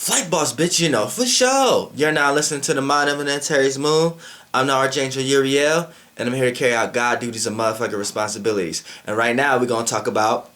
Flight boss, bitch, you know, for sure. You're now listening to the Mind of an Antares Moon. I'm the Archangel Uriel, and I'm here to carry out God duties and motherfucking responsibilities. And right now, we're going to talk about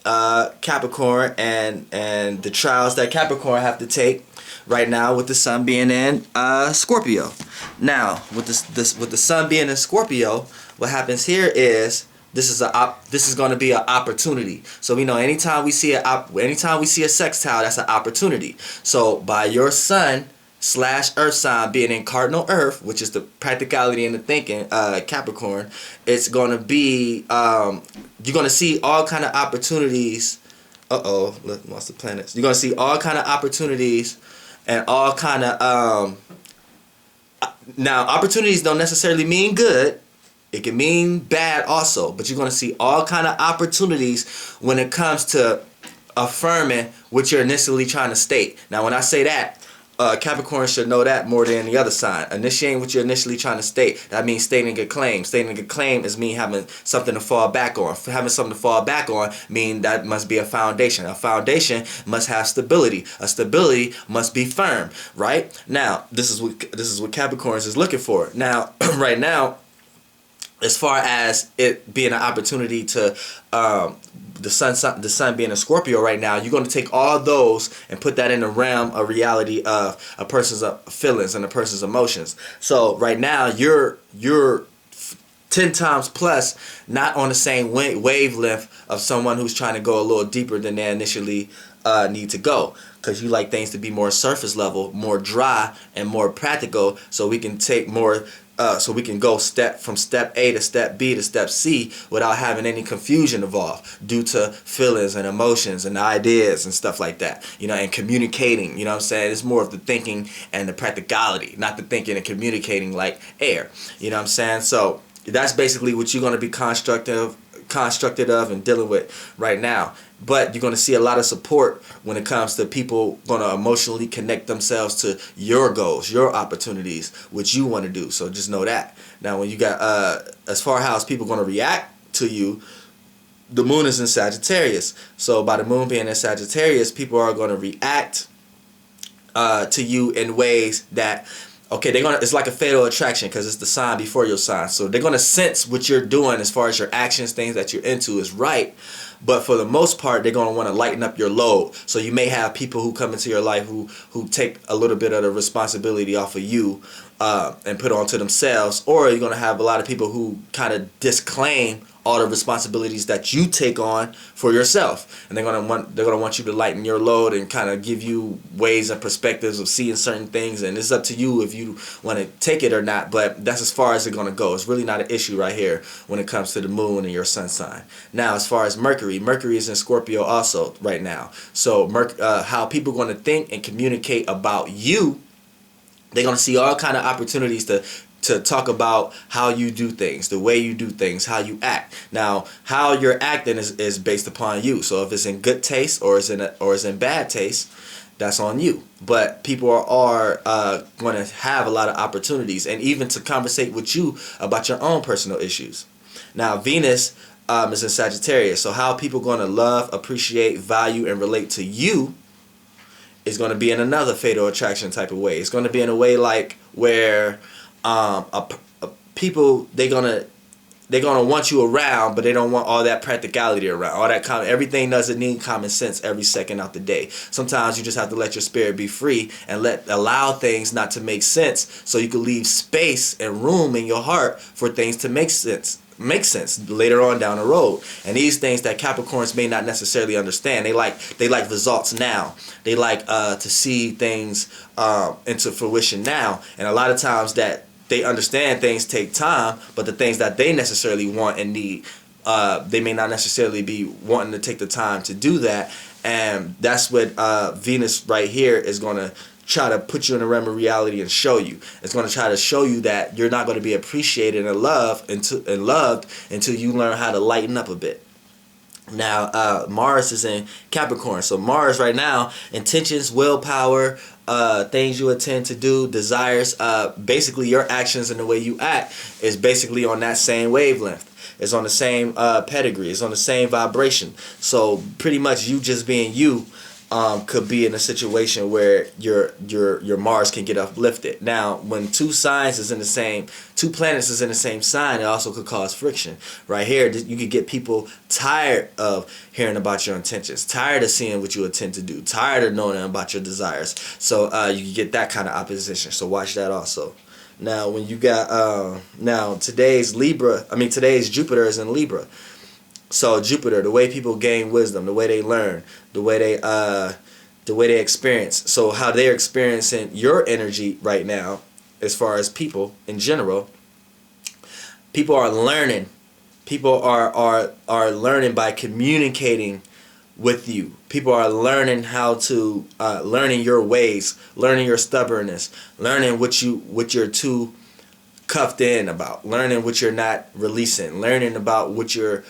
Capricorn and the trials that Capricorn have to take right now with the sun being in Scorpio. Now, with the sun being in Scorpio, what happens here is this is going to be an opportunity. So we know anytime we see a sextile, that's an opportunity. So by your sun / earth sign being in cardinal earth, which is the practicality and the thinking, Capricorn, it's going to be you're going to see all kind of opportunities. Lost the planets. You're going to see all kind of opportunities and all kind of now opportunities don't necessarily mean good. It can mean bad also, but you're going to see all kind of opportunities when it comes to affirming what you're initially trying to state. Now, when I say that, Capricorn should know that more than the other sign. Initiating what you're initially trying to state. That means stating a claim. Stating a claim is me having something to fall back on. Having something to fall back on mean that must be a foundation. A foundation must have stability. A stability must be firm. Right? Now, this is what Capricorn is looking for. Now, right now, as far as it being an opportunity to the sun being a Scorpio right now, you're going to take all those and put that in the realm of reality of a person's feelings and a person's emotions. So right now you're 10 times plus not on the same wavelength of someone who's trying to go a little deeper than they initially need to go, because you like things to be more surface level, more dry, and more practical, so we can take more. So we can go from step A to step B to step C without having any confusion involved due to feelings and emotions and ideas and stuff like that. You know, and communicating, you know what I'm saying? It's more of the thinking and the practicality, not the thinking and communicating like air. You know what I'm saying? So that's basically what you're going to be constructed of and dealing with right now. But you're going to see a lot of support when it comes to people going to emotionally connect themselves to your goals, your opportunities, what you want to do. So just know that. Now, when you got as far as people going to react to you, the moon is in Sagittarius. So by the moon being in Sagittarius, people are going to react to you in ways that, okay, it's like a fatal attraction, because it's the sign before your sign. So they're gonna sense what you're doing as far as your actions, things that you're into is right. But for the most part, they're gonna want to lighten up your load. So you may have people who come into your life who take a little bit of the responsibility off of you and put it onto themselves, or you're gonna have a lot of people who kind of disclaim all the responsibilities that you take on for yourself, and they're gonna want you to lighten your load and kind of give you ways and perspectives of seeing certain things, and it's up to you if you want to take it or not. But that's as far as it's gonna go. It's really not an issue right here when it comes to the moon and your sun sign. Now, as far as Mercury is in Scorpio also right now. So how people are going to think and communicate about you, they're going to see all kind of opportunities to talk about how you do things, the way you do things, how you act. Now, how you're acting is based upon you. So if it's in good taste or it's in bad taste, that's on you. But people are going to have a lot of opportunities, and even to conversate with you about your own personal issues. Now, Venus is in Sagittarius. So how people going to love, appreciate, value, and relate to you is going to be in another fatal attraction type of way. It's going to be in a way like where people they're gonna want you around, but they don't want all that practicality around, all that everything doesn't need common sense every second out the day. Sometimes you just have to let your spirit be free and allow things not to make sense, so you can leave space and room in your heart for things to make sense later on down the road. And these things that Capricorns may not necessarily understand, they like results now. They like to see things into fruition now. And a lot of times that they understand things take time, but the things that they necessarily want and need, they may not necessarily be wanting to take the time to do that. And that's what Venus right here is going to try to put you in the realm of reality and show you. It's going to try to show you that you're not going to be appreciated and loved until you learn how to lighten up a bit. Now, Mars is in Capricorn. So Mars right now, intentions, willpower, things you intend to do, desires, basically your actions and the way you act is basically on that same wavelength. It's on the same pedigree. It's on the same vibration. So pretty much you just being you could be in a situation where your Mars can get uplifted. Now, when two planets is in the same sign, it also could cause friction. Right here, you could get people tired of hearing about your intentions, tired of seeing what you intend to do, tired of knowing about your desires. So you can get that kind of opposition. So watch that also. Now, when you got today's Jupiter is in Libra. So Jupiter, the way people gain wisdom, the way they learn, the way they experience. So how they're experiencing your energy right now, as far as people in general, people are learning. People are learning by communicating with you. People are learning how to learning your ways, learning your stubbornness, learning what you're too cuffed in about, learning what you're not releasing, learning about what you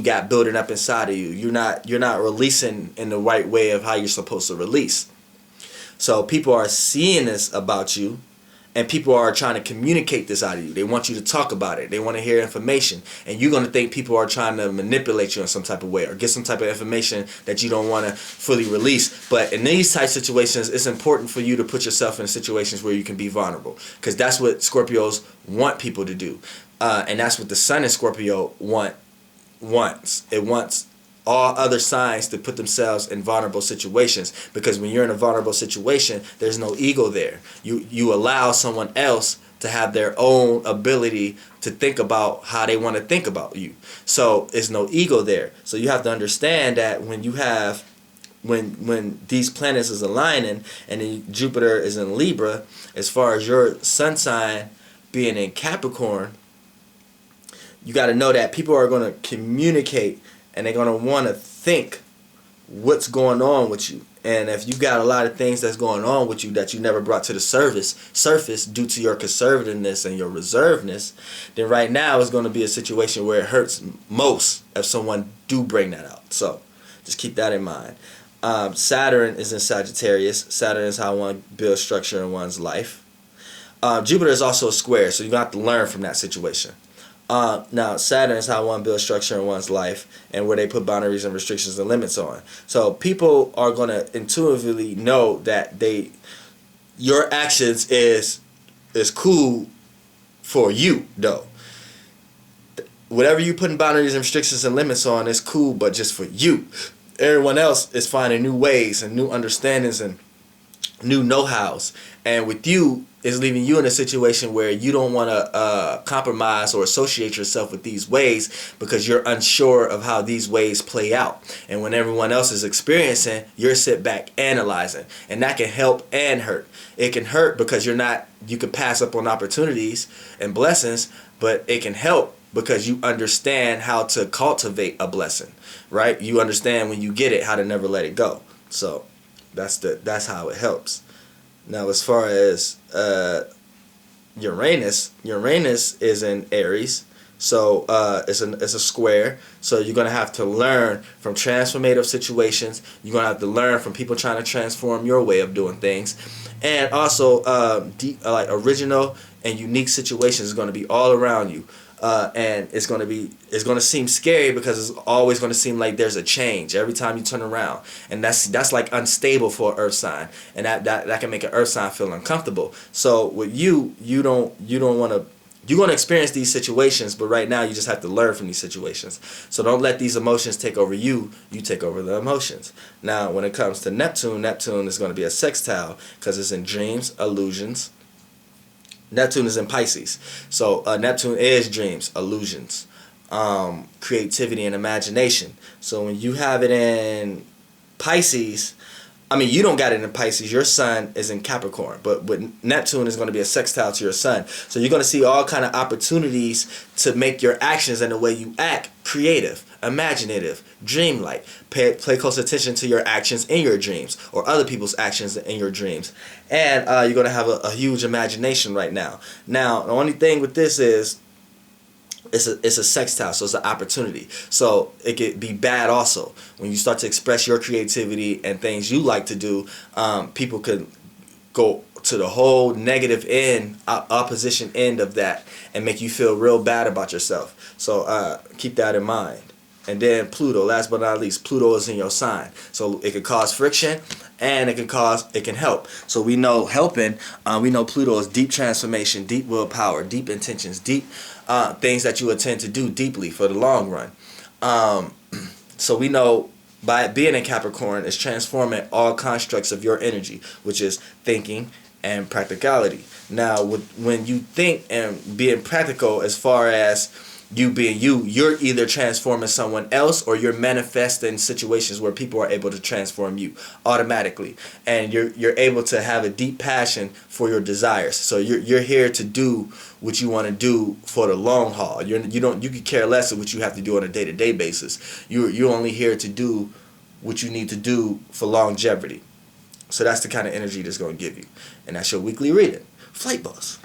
got building up inside of you. You're not releasing in the right way of how you're supposed to release. So people are seeing this about you, and people are trying to communicate this out of you. They want you to talk about it. They want to hear information, and you're going to think people are trying to manipulate you in some type of way or get some type of information that you don't want to fully release. But in these type situations, it's important for you to put yourself in situations where you can be vulnerable, because that's what Scorpios want people to do, and that's what the Sun in Scorpio wants. It wants all other signs to put themselves in vulnerable situations, because when you're in a vulnerable situation, there's no ego there. You allow someone else to have their own ability to think about how they want to think about you. So there's no ego there. So you have to understand that when these planets is aligning and then Jupiter is in Libra, as far as your sun sign being in Capricorn, you got to know that people are going to communicate, and they're going to want to think what's going on with you. And if you got a lot of things that's going on with you that you never brought to the surface due to your conservativeness and your reservedness, then right now it's going to be a situation where it hurts most if someone do bring that out. So just keep that in mind. Saturn is in Sagittarius. Saturn is how one builds structure in one's life. Jupiter is also a square, so you're going to have to learn from that situation. Now, Saturn is how one builds structure in one's life, and where they put boundaries and restrictions and limits on. So people are going to intuitively know that your actions is cool for you, though. Whatever you putting boundaries and restrictions and limits on is cool, but just for you. Everyone else is finding new ways and new understandings and new know-hows, and with you is leaving you in a situation where you don't want to compromise or associate yourself with these ways, because you're unsure of how these ways play out. And when everyone else is experiencing, you're sit back analyzing, and that can help and hurt. It can hurt because you can pass up on opportunities and blessings, but it can help because you understand how to cultivate a blessing, right? You understand when you get it how to never let it go. So that's how it helps. Now, as far as Uranus is in Aries, so it's a square. So you're gonna have to learn from transformative situations. You're gonna have to learn from people trying to transform your way of doing things, and also like original and unique situations is gonna be all around you. And it's gonna seem scary because it's always gonna seem like there's a change every time you turn around, and that's like unstable for an earth sign, and that can make an earth sign feel uncomfortable. So with you're gonna experience these situations, but right now you just have to learn from these situations. So don't let these emotions take over you. You take over the emotions. Now, when it comes to Neptune is gonna be a sextile because it's in dreams, illusions. Neptune is in Pisces. So Neptune is dreams, illusions, creativity, and imagination. So when you have it in Pisces, you don't got it in Pisces. Your sun is in Capricorn. But with Neptune is going to be a sextile to your sun. So you're going to see all kind of opportunities to make your actions and the way you act creative, imaginative, dreamlike. Pay close attention to your actions in your dreams or other people's actions in your dreams. And you're going to have a huge imagination right now. Now, the only thing with this is it's a sextile, so it's an opportunity. So it could be bad also. When you start to express your creativity and things you like to do, people could go to the whole negative end, opposition end of that, and make you feel real bad about yourself. So keep that in mind. And then Pluto, last but not least, Pluto is in your sign. So it can cause friction and it can help. So we know helping, we know Pluto is deep transformation, deep willpower, deep intentions, deep things that you intend to do deeply for the long run. So we know by it being in Capricorn, it's transforming all constructs of your energy, which is thinking and practicality. Now, when you think and being practical as far as you being you're either transforming someone else or you're manifesting situations where people are able to transform you automatically, and you're able to have a deep passion for your desires. So you're here to do what you want to do for the long haul. You could care less of what you have to do on a day-to-day basis. You're only here to do what you need to do for longevity. So that's the kind of energy that's going to give you, and that's your weekly reading. Flight Boss.